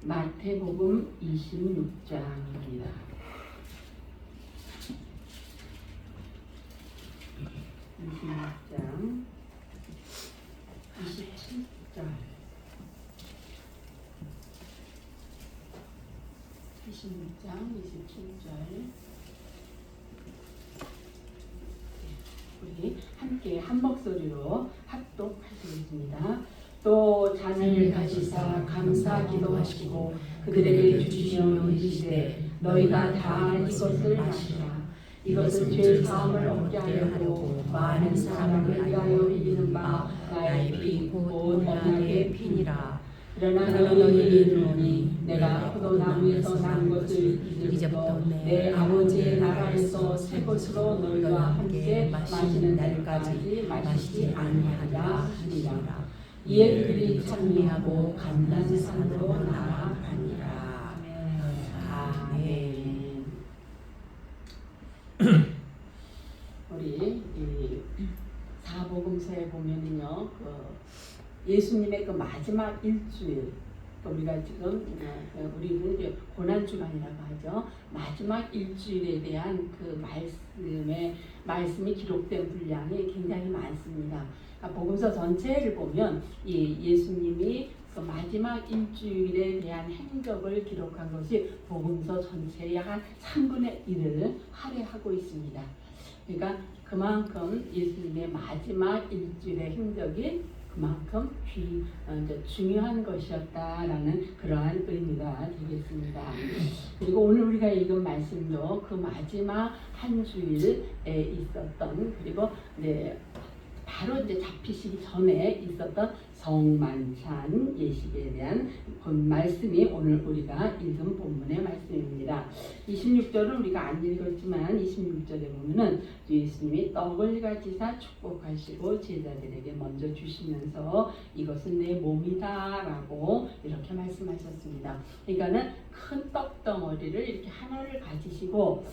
마태복음 26장입니다. 26장 27절 26장 27절 우리 함께 한 목소리로 합독하시겠습니다. 또 잔을 가지사 감사 기도하시고 그들에게 주시며 이르시되 너희가 다 이것을 마시라. 이것은 죄 사함을 얻게 하려고 많은 사람을 위하여 흘리는 바 나의 피 곧 언약의 피니라. 그러나 너희에게 이르노니 내가 포도나무에서 난 것을 이제부터 내 아버지의 나라에서 새 것으로 너희와 함께 마시는 날까지 마시지 아니하리라 하니라. 이에 그들이 찬미하고 감난산으로 나아가니라. 아멘. 우리 사복음서에 보면은요, 예수님의 그 마지막 일주일, 우리가 지금 우리는 이제 고난 주간이라고 하죠. 마지막 일주일에 대한 그 말씀이 기록된 분량이 굉장히 많습니다. 그러니까 복음서 전체를 보면 예수님이 그 마지막 일주일에 대한 행적을 기록한 것이 복음서 전체의 한 3분의 1을 할애하고 있습니다. 그러니까 그만큼 예수님의 마지막 일주일의 행적이 그만큼 중요한 것이었다라는 그러한 의미가 되겠습니다. 그리고 오늘 우리가 읽은 말씀도 그 마지막 한 주일에 있었던, 그리고 바로 이제 잡히시기 전에 있었던 성만찬 예식에 대한 말씀이 오늘 우리가 읽은 본문의 말씀입니다. 26절은 우리가 안 읽었지만 26절에 보면은 예수님이 떡을 가지사 축복하시고 제자들에게 먼저 주시면서 이것은 내 몸이다 라고 이렇게 말씀하셨습니다. 그러니까는 큰 떡덩어리를 이렇게 하나를 가지시고,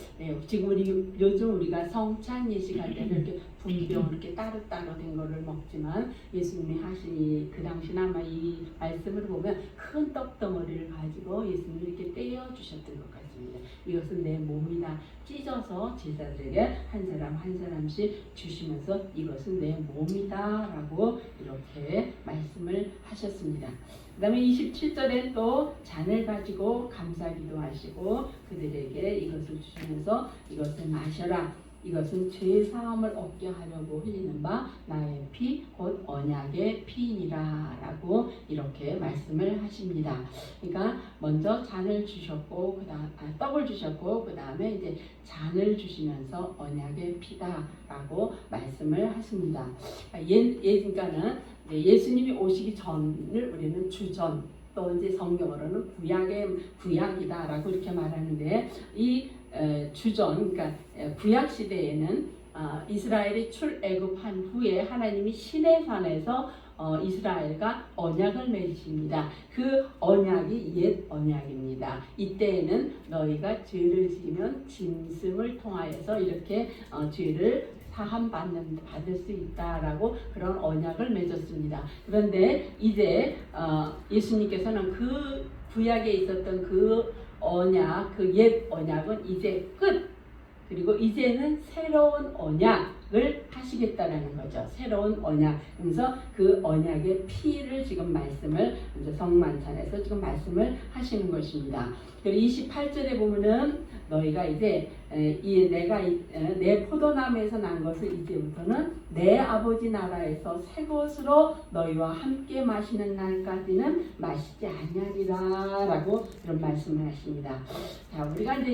지금 요즘 우리가 성찬 예식할 때는 이렇게 분병 이렇게 따로따로 된 거를 먹지만 예수님이 하시니 그 당시나 아마 이 말씀을 보면 큰 떡덩어리를 가지고 예수님이 이렇게 떼어 주셨던 것 같습니다. 이것은 내 몸이다. 찢어서 제자들에게 한 사람 한 사람씩 주시면서 이것은 내 몸이다 라고 이렇게 말씀을 하셨습니다. 그 다음에 27절에 또 잔을 가지고 감사기도 하시고 그들에게 이것을 주시면서 이것을 마셔라. 이것은 죄 사함을 얻게 하려고 흘리는 바 나의 피 곧 언약의 피니라 라고 이렇게 말씀을 하십니다. 그러니까 먼저 잔을 주셨고 떡을 주셨고 그 다음에 이제 잔을 주시면서 언약의 피다 라고 말씀을 하십니다. 그러니까는 예수님이 오시기 전을 우리는 주전, 또 이제 성경으로는 구약이다 라고 이렇게 말하는데, 이 주전, 그러니까 구약 시대에는 이스라엘이 출애굽한 후에 하나님이 시내산에서 이스라엘과 언약을 맺으십니다. 그 언약이 옛 언약입니다. 이때에는 너희가 죄를 지으면 짐승을 통하여서 이렇게 죄를 사함 받을 수 있다라고 그런 언약을 맺었습니다. 그런데 이제 예수님께서는 그 구약에 있었던 그 언약, 그 옛 언약은 이제 끝. 그리고 이제는 새로운 언약을 하시겠다라는 거죠. 새로운 언약. 그래서 그 언약의 피를 지금 말씀을 이제 성만찬에서 지금 말씀을 하시는 것입니다. 그리고 28절에 보면은 너희가 이제 내가 내 포도나무에서 난 것을 이제부터는 내 아버지 나라에서 새 것으로 너희와 함께 마시는 날까지는 마시지 아니하리라 라고 이런 말씀을 하십니다. 자, 우리가 이제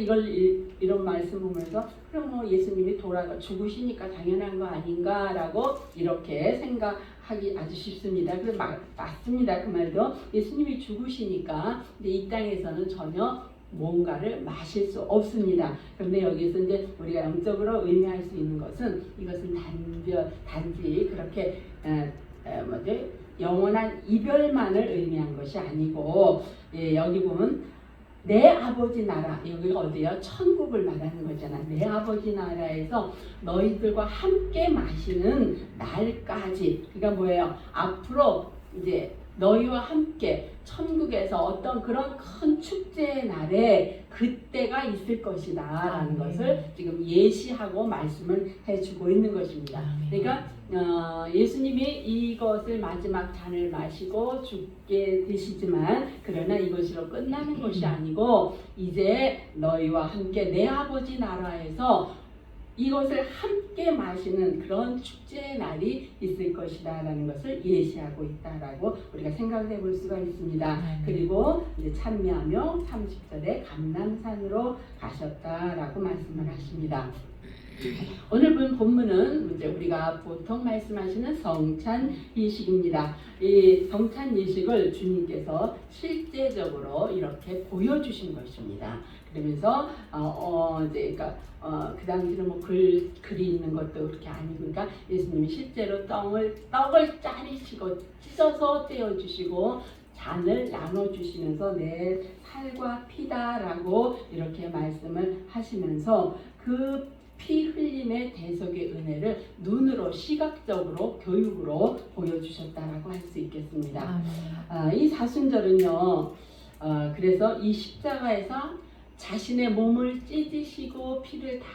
이런 말씀 보면서 그럼 예수님이 죽으시니까 당연한 거 아닌가 라고 이렇게 생각하기 아주 쉽습니다. 그래서 맞습니다. 그 말도 예수님이 죽으시니까 근데 이 땅에서는 전혀 뭔가를 마실 수 없습니다. 그런데 여기서 이제 우리가 영적으로 의미할 수 있는 것은 이것은 단지 그렇게 영원한 이별만을 의미한 것이 아니고, 여기 보면 내 아버지 나라, 여기가 어디요? 천국을 말하는 거잖아. 내 아버지 나라에서 너희들과 함께 마시는 날까지. 그러니까 뭐예요? 앞으로 이제 너희와 함께 천국에서 어떤 그런 큰 축제의 날에 그때가 있을 것이다 라는 것을 지금 예시하고 말씀을 해주고 있는 것입니다. 그러니까 예수님이 이것을 마지막 잔을 마시고 죽게 되시지만 그러나 이것으로 끝나는 것이 아니고 이제 너희와 함께 내 아버지 나라에서 이것을 함께 마시는 그런 축제의 날이 있을 것이다 라는 것을 예시하고 있다라고 우리가 생각을 해볼 수가 있습니다. 그리고 이제 찬미하며 30절에 감람산으로 가셨다라고 말씀을 하십니다. 오늘 본문은 이제 우리가 보통 말씀하시는 성찬 예식입니다. 이 성찬 예식을 주님께서 실제적으로 이렇게 보여주신 것입니다. 그러면서 이제 그 당시는 뭐 글이 있는 것도 그렇게 아니고 그러니까 예수님이 실제로 떡을 짜리시고 찢어서 떼어주시고 잔을 나눠주시면서 내 살과 피다라고 이렇게 말씀을 하시면서 그 피 흘림의 대속의 은혜를 눈으로 시각적으로 교육으로 보여주셨다라고 할 수 있겠습니다. 이 사순절은요. 그래서 이 십자가에서 자신의 몸을 찢으시고 피를 다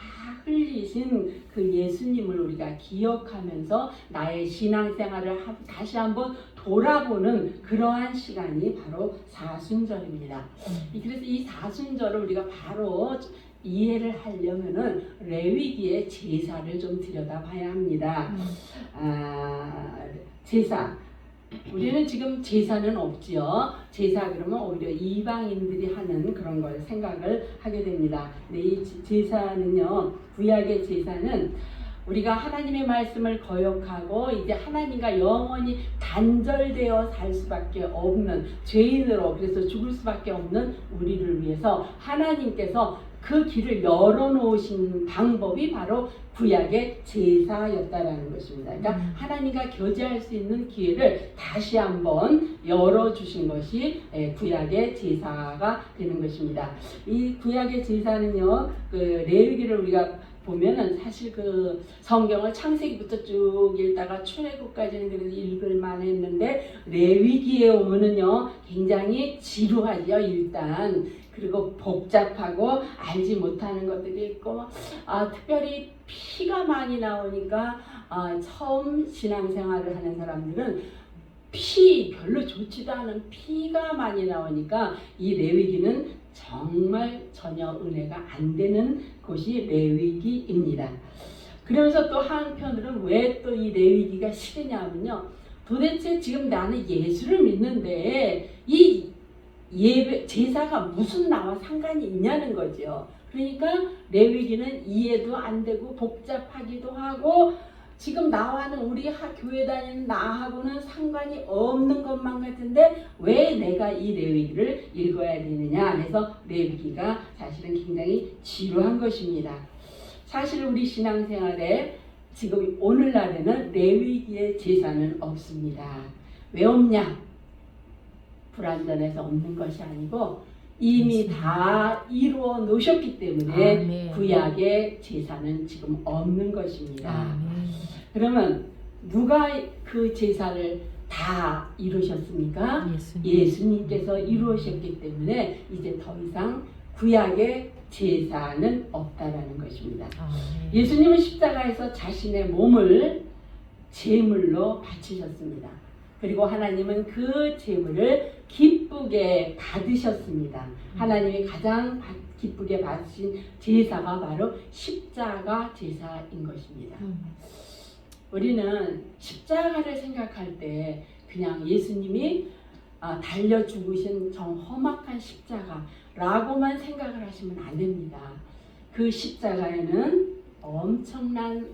흘리신 그 예수님을 우리가 기억하면서 나의 신앙생활을 다시 한번 돌아보는 그러한 시간이 바로 사순절입니다. 그래서 이 사순절을 우리가 바로 이해를 하려면은 레위기의 제사를 좀 들여다봐야 합니다. 제사. 우리는 지금 제사는 없지요. 제사 그러면 오히려 이방인들이 하는 그런 걸 생각을 하게 됩니다. 근데 이 제사는요, 구약의 제사는 우리가 하나님의 말씀을 거역하고 이제 하나님과 영원히 단절되어 살 수밖에 없는 죄인으로 그래서 죽을 수밖에 없는 우리를 위해서 하나님께서 그 길을 열어놓으신 방법이 바로 구약의 제사였다라는 것입니다. 그러니까 하나님과 교제할 수 있는 기회를 다시 한번 열어주신 것이 구약의 제사가 되는 것입니다. 이 구약의 제사는요, 그 레위기를 우리가 보면은 사실 그 성경을 창세기부터 쭉 읽다가 출애굽까지는 그래도 읽을만 했는데 레위기에 오면은요 굉장히 지루하죠. 일단 그리고 복잡하고 알지 못하는 것들이 있고 특별히 피가 많이 나오니까 처음 신앙생활을 하는 사람들은 별로 좋지도 않은 피가 많이 나오니까 이 레위기는 정말 전혀 은혜가 안 되는 것이 레위기입니다. 그러면서 또 한편으로는 왜 또 이 레위기가 싫으냐면요. 도대체 지금 나는 예수를 믿는데 이 예배 제사가 무슨 나와 상관이 있냐는 거죠. 그러니까 레위기는 이해도 안 되고 복잡하기도 하고 지금 나와는 우리 교회 다니는 나하고는 상관이 없는 것만 같은데 왜 내가 이 레위기를 읽어야 되느냐 해서 레위기가 사실은 굉장히 지루한 것입니다. 사실 우리 신앙생활에 지금 오늘날에는 레위기의 제사는 없습니다. 왜 없냐? 불완전해서 없는 것이 아니고 이미 다 이루어 놓으셨기 때문에 구약의 제사는 지금 없는 것입니다. 그러면 누가 그 제사를 다 이루셨습니까? 예수님께서 이루셨기 때문에 이제 더 이상 구약의 제사는 없다라는 것입니다. 예수님은 십자가에서 자신의 몸을 제물로 바치셨습니다. 그리고 하나님은 그 제물을 기쁘게 받으셨습니다. 하나님이 가장 기쁘게 받으신 제사가 바로 십자가 제사인 것입니다. 우리는 십자가를 생각할 때 그냥 예수님이 달려 죽으신 정 험악한 십자가라고만 생각을 하시면 안 됩니다. 그 십자가에는 엄청난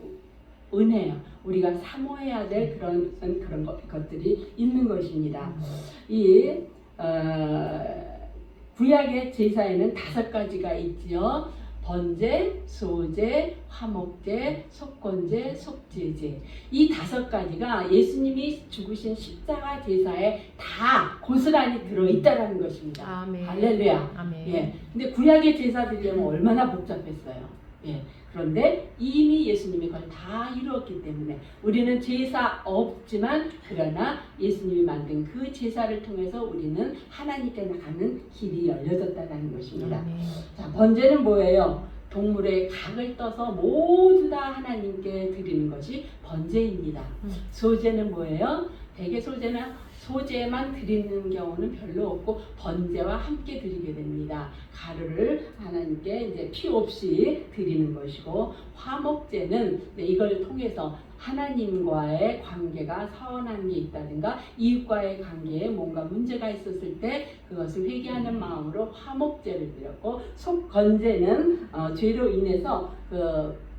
은혜요. 우리가 사모해야 될 그런 것들이 있는 것입니다. 이 구약의 제사에는 5가지가 있지요. 번제, 소제, 화목제, 속건제, 속죄제. 이 5가지가 예수님이 죽으신 십자가 제사에 다 고스란히 들어있다라는 것입니다. 아멘. 할렐루야. 아멘. 예. 근데 구약의 제사들이 얼마나 복잡했어요. 예. 그런데 이미 예수님이 그걸 다 이루었기 때문에 우리는 제사 없지만 그러나 예수님이 만든 그 제사를 통해서 우리는 하나님께 나가는 길이 열려졌다는 것입니다. 자, 번제는 뭐예요? 동물의 각을 떠서 모두 다 하나님께 드리는 것이 번제입니다. 소제는 뭐예요? 대개 소제만 드리는 경우는 별로 없고 번제와 함께 드리게 됩니다. 가루를 하나님께 이제 피 없이 드리는 것이고, 화목제는 이걸 통해서 하나님과의 관계가 서운한 게 있다든가 이웃과의 관계에 뭔가 문제가 있었을 때 그것을 회개하는 마음으로 화목제를 드렸고, 속건제는 죄로 인해서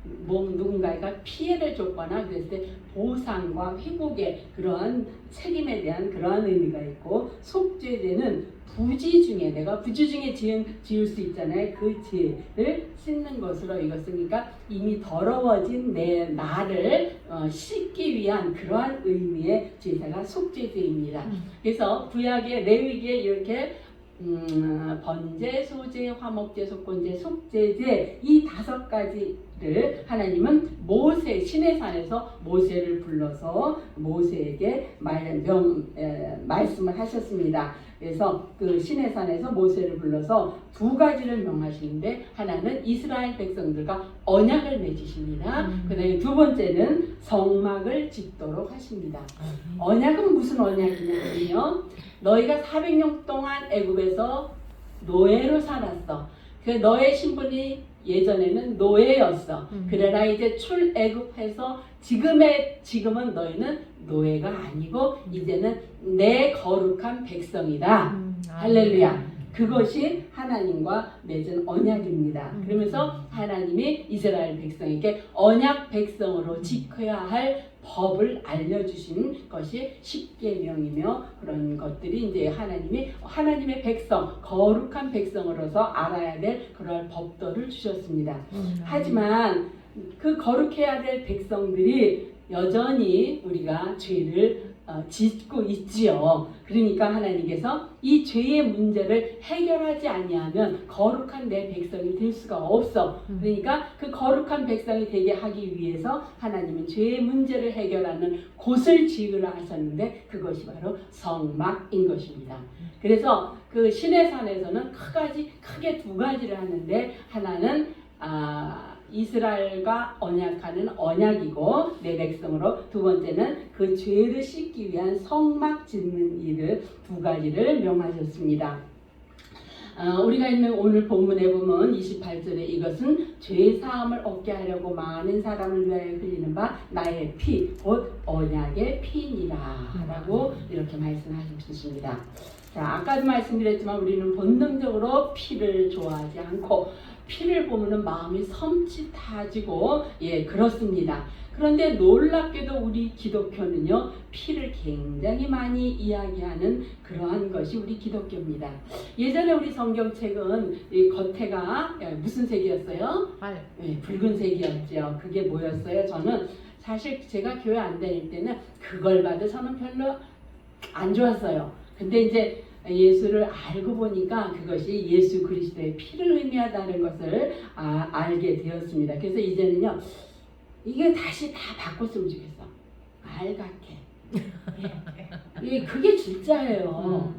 누군가가 피해를 줬거나 그랬을 때 보상과 회복의 그러한 책임에 대한 그러한 의미가 있고, 속죄제는 부지 중에 내가 부지 중에 지을 수 있잖아요. 그 죄를 씻는 것으로 이것은 그러니까 이미 더러워진 나를 씻기 위한 그러한 의미의 제사가 속죄제입니다. 그래서 구약의 레위기에 이렇게 번제, 소제, 화목제, 속건제, 속죄제 이 5가지를 하나님은 시내산에서 모세를 불러서 모세에게 말씀을 하셨습니다. 그래서 그 시내산에서 모세를 불러서 2가지를 명하시는데, 하나는 이스라엘 백성들과 언약을 맺으십니다. 그 다음에 2번째는 성막을 짓도록 하십니다. 언약은 무슨 언약이냐면요, 너희가 400년 동안 애굽에서 노예로 살았어. 그 너의 신분이 예전에는 노예였어. 그러나 이제 출애굽해서 지금은 너희는 노예가 아니고 이제는 내 거룩한 백성이다. 할렐루야. 그것이 하나님과 맺은 언약입니다. 그러면서 하나님이 이스라엘 백성에게 언약 백성으로 지켜야 할 법을 알려주신 것이 십계명이며, 그런 것들이 이제 하나님의 백성, 거룩한 백성으로서 알아야 될 그런 법도를 주셨습니다. 하지만 그 거룩해야 될 백성들이 여전히 우리가 죄를 짓고 있지요. 그러니까 하나님께서 이 죄의 문제를 해결하지 아니하면 거룩한 내 백성이 될 수가 없어. 그러니까 그 거룩한 백성이 되게 하기 위해서 하나님은 죄의 문제를 해결하는 곳을 지으라 하셨는데, 그것이 바로 성막인 것입니다. 그래서 그 시내산에서는 크게 2가지를 하는데, 하나는 이스라엘과 언약하는 언약이고 내 백성으로, 2번째는 그 죄를 씻기 위한 성막 짓는 일을 2가지를 명하셨습니다. 우리가 있는 오늘 본문에 보면 28절에 이것은 죄 사함을 얻게 하려고 많은 사람을 위하여 흘리는 바 나의 피 곧 언약의 피니라 라고 이렇게 말씀하셨습니다. 자, 아까도 말씀드렸지만 우리는 본능적으로 피를 좋아하지 않고 피를 보면은 마음이 섬찟해지고 그렇습니다. 그런데 놀랍게도 우리 기독교는요, 피를 굉장히 많이 이야기하는 그러한 것이 우리 기독교입니다. 예전에 우리 성경책은 이 겉에가 무슨 색이었어요? 붉은색이었죠. 그게 뭐였어요? 저는 사실 제가 교회 안 다닐 때는 그걸 봐도 저는 별로 안 좋았어요. 근데 이제 예수를 알고 보니까 그것이 예수 그리스도의 피를 의미하다는 것을 알게 되었습니다. 그래서 이제는요, 이게 다시 다 바꿨으면 좋겠어. 알갛게. 그게 진짜예요.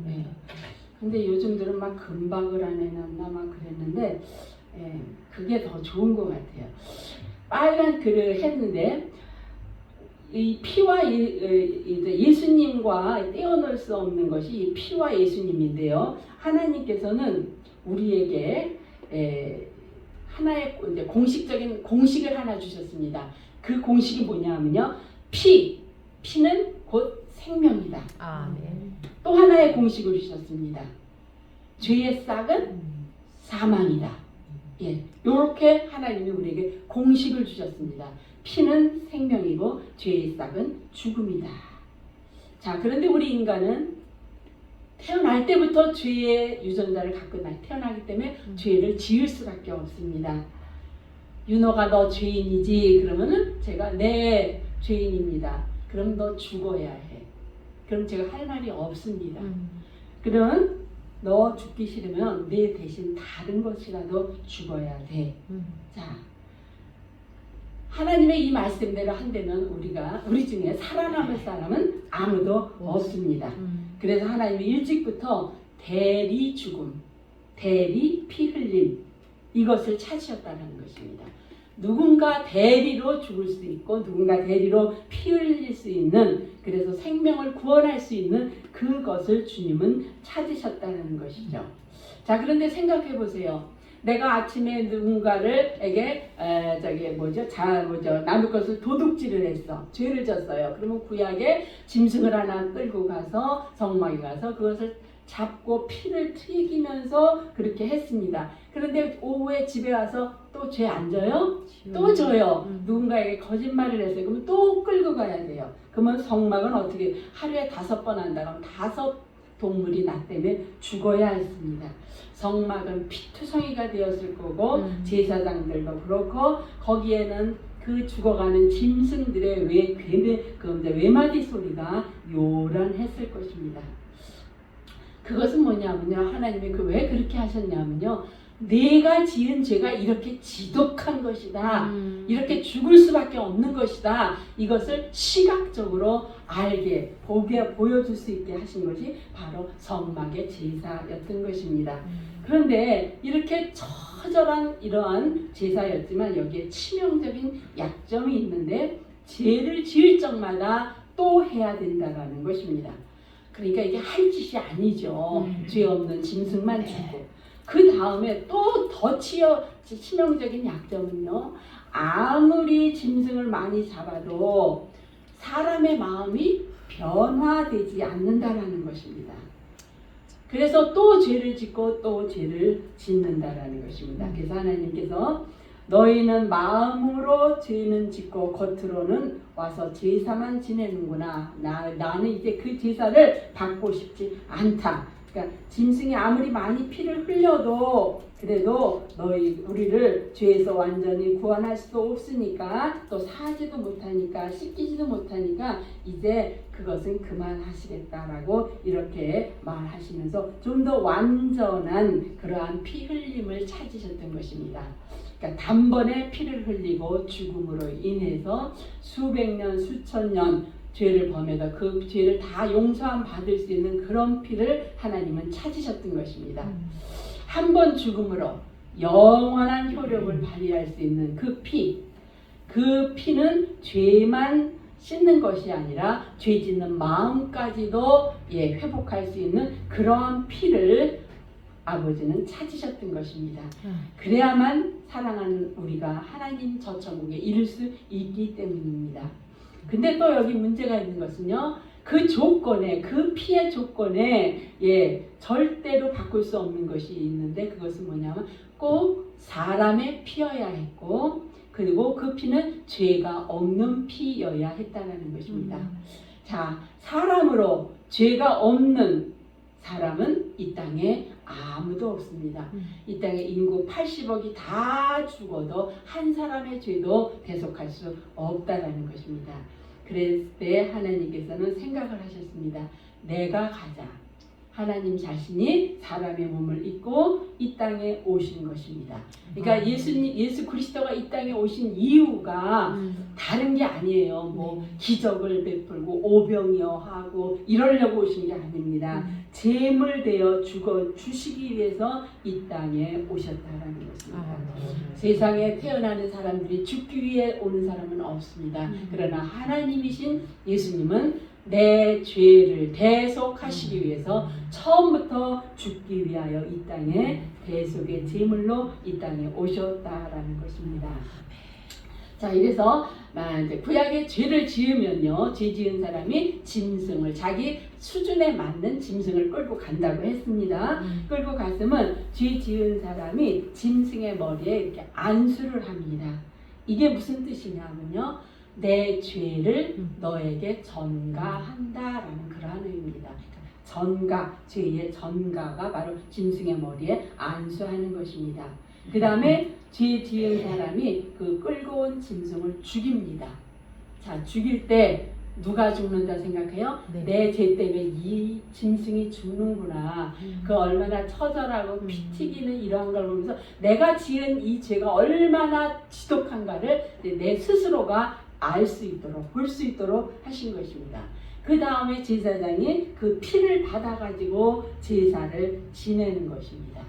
근데 요즘들은 막 금박을 안 해놨나 막 그랬는데, 그게 더 좋은 것 같아요. 빨간 글을 했는데, 이 피와 예수님과 떼어놓을 수 없는 것이 이 피와 예수님인데요. 하나님께서는 우리에게 하나의 이제 공식적인 공식을 하나 주셨습니다. 그 공식이 뭐냐면요, 피는 곧 생명이다. 또 하나의 공식을 주셨습니다. 죄의 싹은 사망이다. 이렇게 하나님이 우리에게 공식을 주셨습니다. 피는 생명이고 죄의 싹은 죽음이다. 자, 그런데 우리 인간은 태어날 때부터 죄의 유전자를 갖고 태어나기 때문에 죄를 지을 수밖에 없습니다. 윤호가 너 죄인이지? 그러면은 제가 네, 죄인입니다. 그럼 너 죽어야 해. 그럼 제가 할 말이 없습니다. 그러면 너 죽기 싫으면 내 대신 다른 것이라도 죽어야 돼. 자, 하나님의 이 말씀대로 한다면 우리 중에 살아남을 사람은 아무도 없습니다. 그래서 하나님이 일찍부터 대리 죽음, 대리 피 흘림 이것을 찾으셨다는 것입니다. 누군가 대리로 죽을 수 있고 누군가 대리로 피 흘릴 수 있는, 그래서 생명을 구원할 수 있는 그것을 주님은 찾으셨다는 것이죠. 자, 그런데 생각해 보세요. 내가 아침에 누군가에게 남의 것을 도둑질을 했어. 죄를 졌어요. 그러면 구약에 짐승을 하나 끌고 가서 성막에 가서 그것을 잡고 피를 튀기면서 그렇게 했습니다. 그런데 오후에 집에 와서 또 죄 안 져요? 또 져요. 누군가에게 거짓말을 했어요. 그러면 또 끌고 가야 돼요. 그러면 성막은 어떻게 하루에 5번 한다. 그러면 5 동물이 나 때문에 죽어야 했습니다. 성막은 피투성이가 되었을 거고 제사장들도 그렇고 거기에는 그 죽어가는 짐승들의 외마디 소리가 요란했을 것입니다. 그것은 뭐냐면요, 하나님이 왜 그렇게 하셨냐면요, 내가 지은 죄가 이렇게 지독한 것이다, 이렇게 죽을 수밖에 없는 것이다, 이것을 시각적으로 보여줄 수 있게 하신 것이 바로 성막의 제사였던 것입니다. 그런데 이렇게 처절한 이러한 제사였지만 여기에 치명적인 약점이 있는데, 죄를 지을 적마다 또 해야 된다는 것입니다. 그러니까 이게 할 짓이 아니죠. 죄 없는 짐승만 주고. 그 다음에 또 더 치명적인 약점은요, 아무리 짐승을 많이 잡아도 사람의 마음이 변화되지 않는다라는 것입니다. 그래서 또 죄를 짓고 또 죄를 짓는다라는 것입니다. 그래서 하나님께서 너희는 마음으로 죄는 짓고 겉으로는 와서 제사만 지내는구나. 나는 이제 그 제사를 받고 싶지 않다. 그러니까 짐승이 아무리 많이 피를 흘려도 그래도 우리를 죄에서 완전히 구원할 수도 없으니까, 또 사지도 못하니까, 씻기지도 못하니까 이제 그것은 그만하시겠다라고 이렇게 말하시면서 좀 더 완전한 그러한 피 흘림을 찾으셨던 것입니다. 그러니까 단번에 피를 흘리고 죽음으로 인해서 수백 년, 수천 년 죄를 범해서 그 죄를 다 용서함 받을 수 있는 그런 피를 하나님은 찾으셨던 것입니다. 한 번 죽음으로 영원한 효력을 발휘할 수 있는 그 피는 죄만 씻는 것이 아니라 죄 짓는 마음까지도 회복할 수 있는 그러한 피를 아버지는 찾으셨던 것입니다. 그래야만 사랑하는 우리가 하나님 저천국에 이를 수 있기 때문입니다. 근데 또 여기 문제가 있는 것은요, 그 조건에, 그 피의 조건에 절대로 바꿀 수 없는 것이 있는데, 그것은 뭐냐면 꼭 사람의 피여야 했고, 그리고 그 피는 죄가 없는 피여야 했다는 것입니다. 자, 사람으로 죄가 없는 사람은 이 땅에 아무도 없습니다. 이 땅에 인구 80억이 다 죽어도 한 사람의 죄도 대속할 수 없다라는 것입니다. 그랬을 때 하나님께서는 생각을 하셨습니다. 내가 가자. 하나님 자신이 사람의 몸을 입고 이 땅에 오신 것입니다. 그러니까 예수 그리스도가 이 땅에 오신 이유가 다른 게 아니에요. 뭐 기적을 베풀고 오병이어 하고 이러려고 오신 게 아닙니다. 제물 되어 주시기 위해서 이 땅에 오셨다라는 것입니다. 세상에 태어나는 사람들이 죽기 위해 오는 사람은 없습니다. 그러나 하나님이신 예수님은 내 죄를 대속하시기 위해서 처음부터 죽기 위하여 이 땅에 대속의 제물로 이 땅에 오셨다라는 것입니다. 자, 이래서 이제 구약의 죄를 지으면요, 죄 지은 사람이 짐승을, 자기 수준에 맞는 짐승을 끌고 간다고 했습니다. 끌고 갔으면 죄 지은 사람이 짐승의 머리에 이렇게 안수를 합니다. 이게 무슨 뜻이냐면요, 내 죄를 너에게 전가한다라는 그러한 의미입니다. 전가, 죄의 전가가 바로 짐승의 머리에 안수하는 것입니다. 그 다음에 죄 지은 사람이 그 끌고 온 짐승을 죽입니다. 자, 죽일 때 누가 죽는다 생각해요? 네. 내 죄 때문에 이 짐승이 죽는구나. 그 얼마나 처절하고 피 튀기는 이러한 걸 보면서 내가 지은 이 죄가 얼마나 지독한가를 내 스스로가 알 수 있도록 볼 수 있도록 하신 것입니다. 그 다음에 제사장이 그 피를 받아가지고 제사를 지내는 것입니다.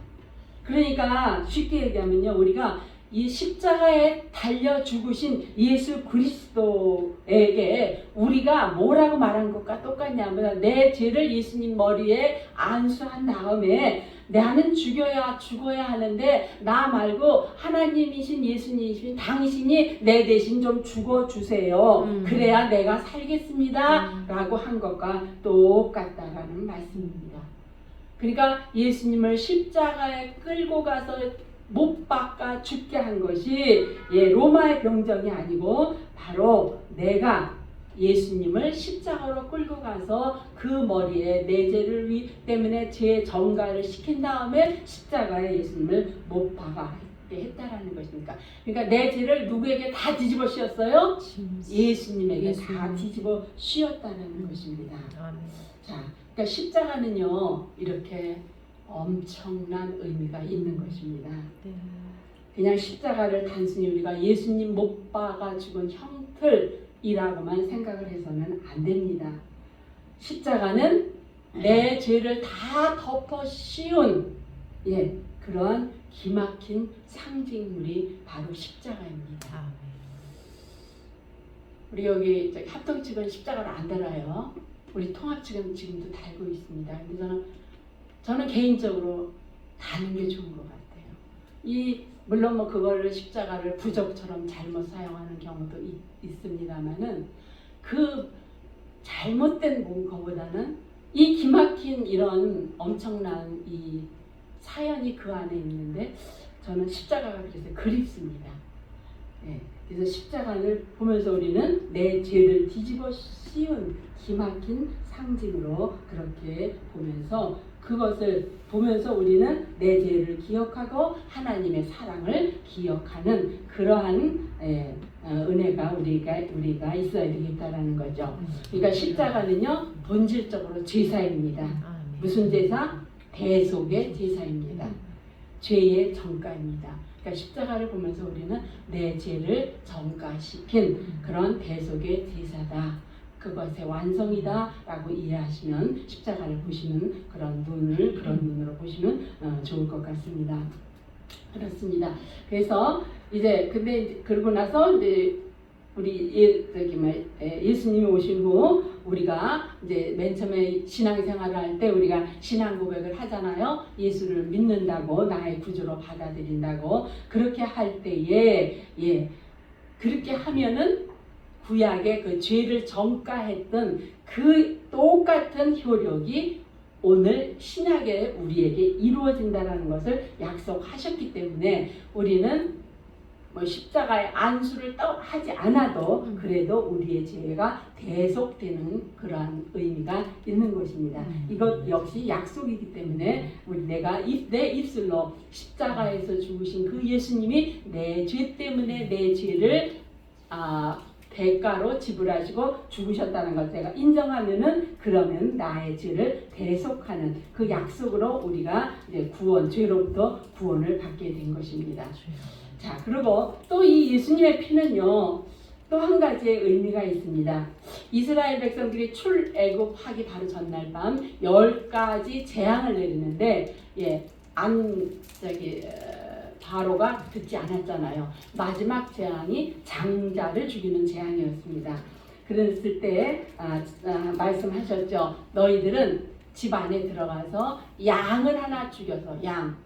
그러니까 쉽게 얘기하면요, 우리가 이 십자가에 달려 죽으신 예수 그리스도에게 우리가 뭐라고 말한 것과 똑같냐면 내 죄를 예수님 머리에 안수한 다음에 나는 죽어야 하는데 나 말고 하나님이신 예수님이신 당신이 내 대신 좀 죽어주세요. 그래야 내가 살겠습니다. 라고 한 것과 똑같다라는 말씀입니다. 그러니까 예수님을 십자가에 끌고 가서 못 박아 죽게 한 것이 로마의 병정이 아니고 바로 내가 예수님을 십자가로 끌고 가서 그 머리에 내 죄를 때문에 죄 정가를 시킨 다음에 십자가에 예수님을 못 박아 했다라는 것입니까? 그러니까 내 죄를 누구에게 다 뒤집어 씌웠어요? 예수님에게 다 뒤집어 씌웠다는 것입니다. 자, 그러니까 십자가는요 이렇게 엄청난 의미가 있는 것입니다. 그냥 십자가를 단순히 우리가 예수님 못 박아 죽은 형틀이라고만 생각을 해서는 안 됩니다. 십자가는 내 죄를 다 덮어 씌운 그런 기막힌 상징물이 바로 십자가입니다. 우리 여기 합동 측은 십자가를 안 달아요. 우리 통합 측은 지금도 달고 있습니다. 근데 저는 개인적으로 다는 게 좋은 것 같아요. 물론 뭐 그거를 십자가를 부적처럼 잘못 사용하는 경우도 있습니다만은 그 잘못된 것보다는 이 기막힌 이런 엄청난 이 사연이 그 안에 있는데 저는 십자가가 그래서 그립습니다. 그래서 십자가를 보면서 우리는 내 죄를 뒤집어 씌운 기막힌 상징으로 그렇게 보면서 그것을 보면서 우리는 내 죄를 기억하고 하나님의 사랑을 기억하는 그러한 은혜가 우리가 있어야 되겠다라는 거죠. 그러니까 십자가는요 본질적으로 제사입니다. 무슨 제사? 대속의 제사입니다. 죄의 정가입니다. 그러니까 십자가를 보면서 우리는 내 죄를 정가시킨 그런 대속의 제사다. 그것의 완성이다 라고 이해하시면 십자가를 보시는 그런 눈으로 보시면 좋을 것 같습니다. 그렇습니다. 그래서 근데 그러고 나서 우리 예수님이 오신 후 우리가 맨 처음에 신앙생활을 할 때 우리가 신앙 고백을 하잖아요. 예수를 믿는다고 나의 구주로 받아들인다고 그렇게 할 때에 그렇게 하면은 구약의 그 죄를 정가했던 그 똑같은 효력이 오늘 신약에 우리에게 이루어진다는 것을 약속하셨기 때문에 우리는 십자가의 안수를 하지 않아도 그래도 우리의 죄가 대속되는 그러한 의미가 있는 것입니다. 이것 역시 약속이기 때문에 내 입술로 십자가에서 죽으신 그 예수님이 내 죄 때문에 내 죄를 대가로 지불하시고 죽으셨다는 걸 제가 인정하면은 그러면 나의 죄를 대속하는 그 약속으로 우리가 죄로부터 구원을 받게 된 것입니다. 자, 그리고 또 이 예수님의 피는요 또 한 가지의 의미가 있습니다. 이스라엘 백성들이 출애굽하기 바로 전날 밤 10가지 재앙을 내리는데 바로가 듣지 않았잖아요. 마지막 재앙이 장자를 죽이는 재앙이었습니다. 그랬을 때 말씀하셨죠. 너희들은 집 안에 들어가서 양을 하나 죽여서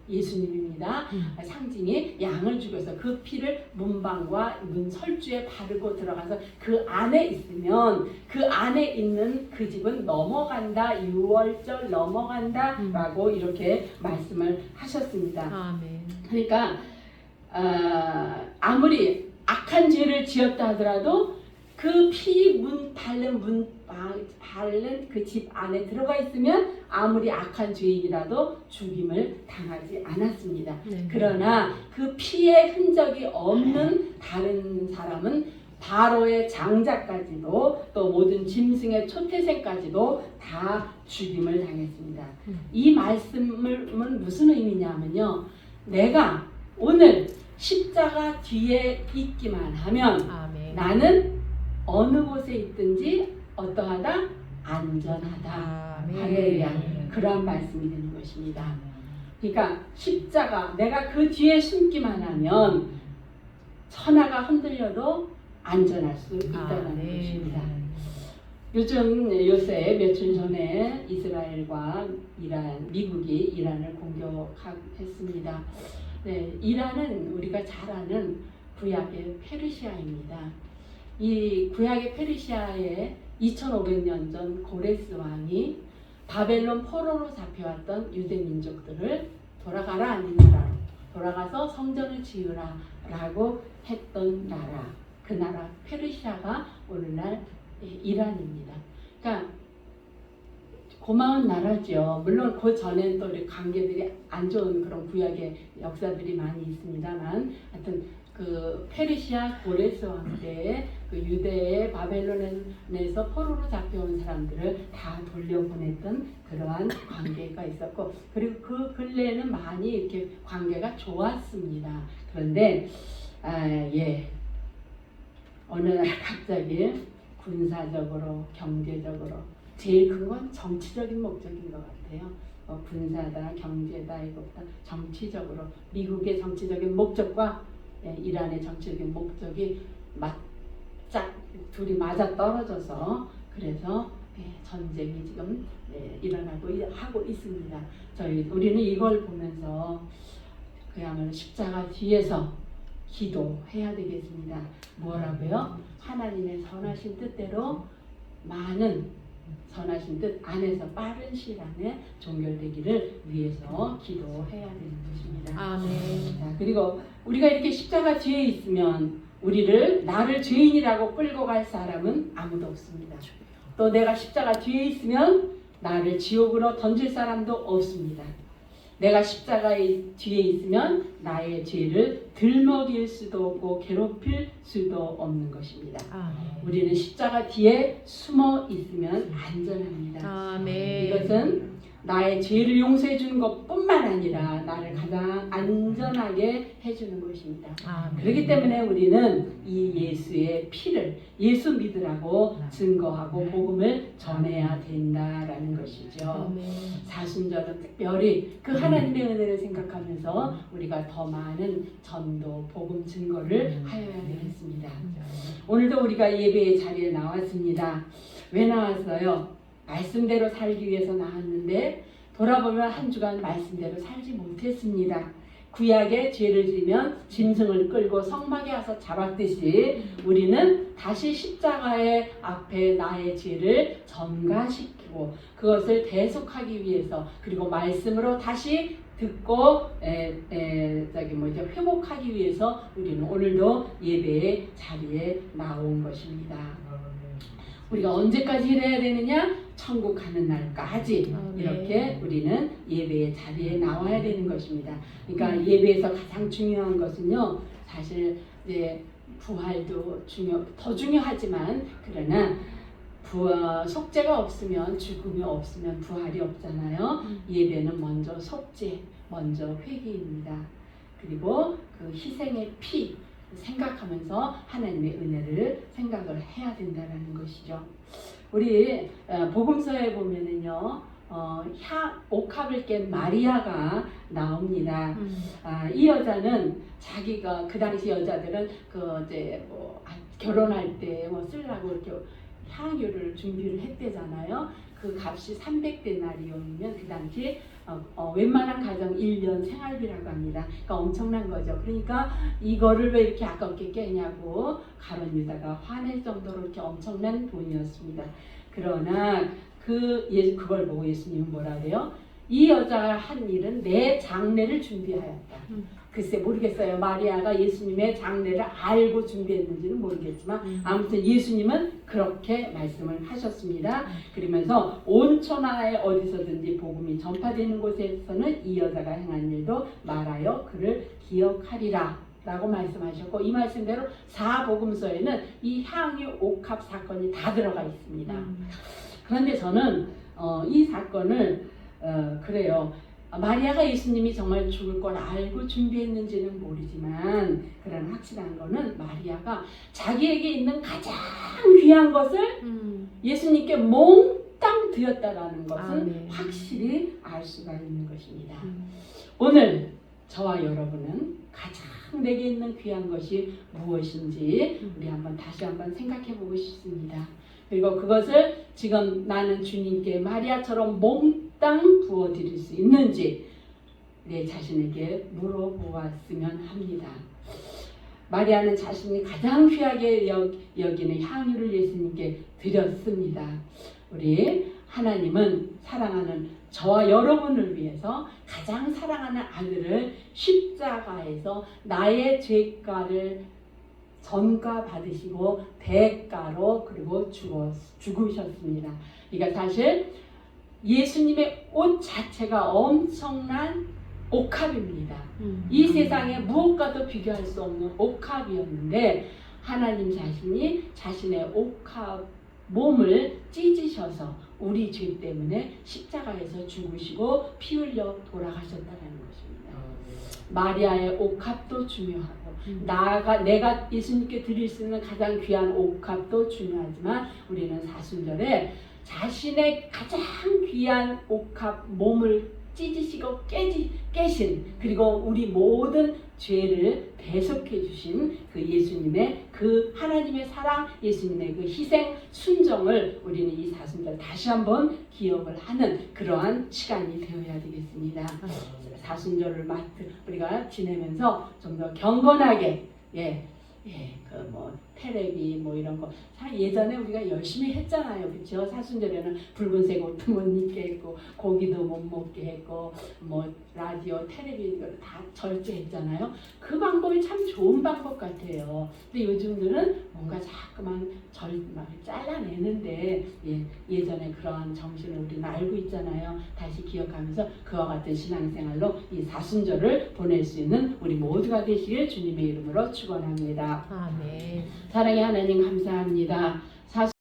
예수님입니다. 상징이 양을 죽여서 그 피를 문방과 문 설주에 바르고 들어가서 그 안에 있으면 그 안에 있는 그 집은 넘어간다. 유월절 넘어간다 라고 이렇게 말씀을 하셨습니다. 아멘. 그러니까 아무리 악한 죄를 지었다 하더라도 그 피 바른 그 집 안에 들어가 있으면 아무리 악한 죄인이라도 죽임을 당하지 않았습니다. 그러나 그 피의 흔적이 없는 다른 사람은 바로의 장자까지도 또 모든 짐승의 초태생까지도 다 죽임을 당했습니다. 이 말씀은 무슨 의미냐면요. 내가 오늘 십자가 뒤에 있기만 하면 아멘. 나는 어느 곳에 있든지 어떠하다? 안전하다. 아멘. 할렐루야. 그러한 말씀이 되는 것입니다. 그러니까 십자가 내가 그 뒤에 숨기만 하면 천하가 흔들려도 안전할 수 있다는 것입니다. 요즘 요새 며칠 전에 이스라엘과 미국이 이란을 공격했습니다. 네, 이란은 우리가 잘 아는 구약의 페르시아입니다. 이 구약의 페르시아에 2500년 전 고레스 왕이 바벨론 포로로 잡혀왔던 유대 민족들을 돌아가라 이 나라로 돌아가서 성전을 지으라 라고 했던 나라, 그 나라 페르시아가 오늘날 이란입니다. 그러니까 고마운 나라죠. 물론 그 전엔 또 관계들이 안 좋은 그런 구약의 역사들이 많이 있습니다만, 하여튼 그 페르시아 고레스 왕 때에 그 유대의 바벨론에서 포로로 잡혀온 사람들을 다 돌려보냈던 그러한 관계가 있었고, 그리고 그 근래에는 많이 이렇게 관계가 좋았습니다. 그런데 어느 날 갑자기 군사적으로, 경제적으로 제일 큰 건 정치적인 목적인 것 같아요. 군사다, 경제다, 이것보다 정치적으로 미국의 정치적인 목적과 이란의 정치적인 목적이 둘이 맞아 떨어져서 그래서 전쟁이 지금 일어나고 있습니다. 우리는 이걸 보면서 그야말로 십자가 뒤에서 기도해야 되겠습니다. 뭐라고요? 하나님의 선하신 뜻대로 많은 선하신 뜻 안에서 빠른 시일 안에 종결되기를 위해서 기도해야 되는 것입니다. 아멘. 자, 그리고 우리가 이렇게 십자가 뒤에 있으면 나를 죄인이라고 끌고 갈 사람은 아무도 없습니다. 또 내가 십자가 뒤에 있으면 나를 지옥으로 던질 사람도 없습니다. 내가 십자가의 뒤에 있으면 나의 죄를 들먹일 수도 없고 괴롭힐 수도 없는 것입니다. 우리는 십자가 뒤에 숨어 있으면 안전합니다. 아멘. 이것은 나의 죄를 용서해 주는 것뿐만 아니라 나를 가장 안전하게 해주는 것입니다. 그렇기 때문에 우리는 이 예수의 피를 예수 믿으라고 증거하고 복음을 전해야 된다라는 것이죠. 사순절은 특별히 그 하나님의 은혜를 생각하면서 우리가 더 많은 전도, 복음 증거를 하여야 되겠습니다. 오늘도 우리가 예배의 자리에 나왔습니다. 왜 나왔어요? 말씀대로 살기 위해서 나왔는데 돌아보면 한 주간 말씀대로 살지 못했습니다. 구약에 죄를 지면 짐승을 끌고 성막에 와서 잡았듯이 우리는 다시 십자가의 앞에 나의 죄를 전가시키고 그것을 대속하기 위해서, 그리고 말씀으로 다시 듣고 회복하기 위해서 우리는 오늘도 예배의 자리에 나온 것입니다. 우리가 언제까지 일해야 되느냐? 천국 가는 날까지 이렇게 우리는 예배의 자리에 나와야 되는 것입니다. 그러니까 예배에서 가장 중요한 것은요, 사실 이제 부활도 더 중요하지만, 그러나 속죄가 없으면, 죽음이 없으면 부활이 없잖아요. 예배는 먼저 속죄, 먼저 회개입니다. 그리고 그 희생의 피 생각하면서 하나님의 은혜를 생각을 해야 된다는 것이죠. 우리 복음서에 보면은요, 옥합을 깬 마리아가 나옵니다. 이 여자는 자기가 그 당시 여자들은 결혼할 때 쓰려고 이렇게 향유를 준비를 했대잖아요. 그 값이 300데나리온이면 그 당시 웬만한 가정 1년 생활비라고 합니다. 그러니까 엄청난 거죠. 그러니까 이거를 왜 이렇게 아깝게 깨냐고 가룟 유다가 화낼 정도로 이렇게 엄청난 돈이었습니다. 그러나 그걸 보고 예수님은 뭐라 그래요? 이 여자가 한 일은 내 장례를 준비하였다. 글쎄 모르겠어요. 마리아가 예수님의 장례를 알고 준비했는지는 모르겠지만 아무튼 예수님은 그렇게 말씀을 하셨습니다. 그러면서 온 천하에 어디서든지 복음이 전파되는 곳에서는 이 여자가 행한 일도 말하여 그를 기억하리라 라고 말씀하셨고 이 말씀대로 사복음서에는 이 향유 옥합 사건이 다 들어가 있습니다. 그런데 저는 이 사건을 그래요. 마리아가 예수님이 정말 죽을 걸 알고 준비했는지는 모르지만 그러나 확실한 거는 마리아가 자기에게 있는 가장 귀한 것을 예수님께 몽땅 드렸다라는 것은 확실히 알 수가 있는 것입니다. 오늘 저와 여러분은 가장 내게 있는 귀한 것이 무엇인지 우리 다시 한번 생각해 보고 싶습니다. 그리고 그것을 지금 나는 주님께 마리아처럼 몽땅 부어드릴 수 있는지 내 자신에게 물어보았으면 합니다. 마리아는 자신이 가장 귀하게 여기는 향유를 예수님께 드렸습니다. 우리 하나님은 사랑하는 저와 여러분을 위해서 가장 사랑하는 아들을 십자가에서 나의 죄가를 전가 받으시고 대가로 그리고 죽으셨습니다. 그러니까 사실 예수님의 옷 자체가 엄청난 옥합입니다. 이 세상에 무엇과도 비교할 수 없는 옥합이었는데 하나님 자신이 자신의 옥합 몸을 찢으셔서 우리 죄 때문에 십자가에서 죽으시고 피 흘려 돌아가셨다는 것입니다. 마리아의 옥합도 중요하고 내가 예수님께 드릴 수 있는 가장 귀한 옥합도 중요하지만 우리는 사순절에 자신의 가장 귀한 옥합 몸을 찢으시고 깨신 그리고 우리 모든 죄를 대속해 주신 그 예수님의 그 하나님의 사랑, 예수님의 그 희생, 순정을 우리는 이 사순절 다시 한번 기억을 하는 그러한 시간이 되어야 되겠습니다. 사순절을 우리가 지내면서 좀 더 경건하게 그 테레비 이런 거 예전에 우리가 열심히 했잖아요, 그렇죠? 사순절에는 붉은색 옷도 못 입게 했고 고기도 못 먹게 했고 라디오, 텔레비 다 절제했잖아요. 그 방법이 참 좋은 방법 같아요. 근데 요즘들은 뭔가 자꾸만 잘라내는데 예전에 그런 정신을 우리는 알고 있잖아요. 다시 기억하면서 그와 같은 신앙생활로 이 사순절을 보낼 수 있는 우리 모두가 되시길 주님의 이름으로 축원합니다. 아멘. 사랑의 하나님 감사합니다.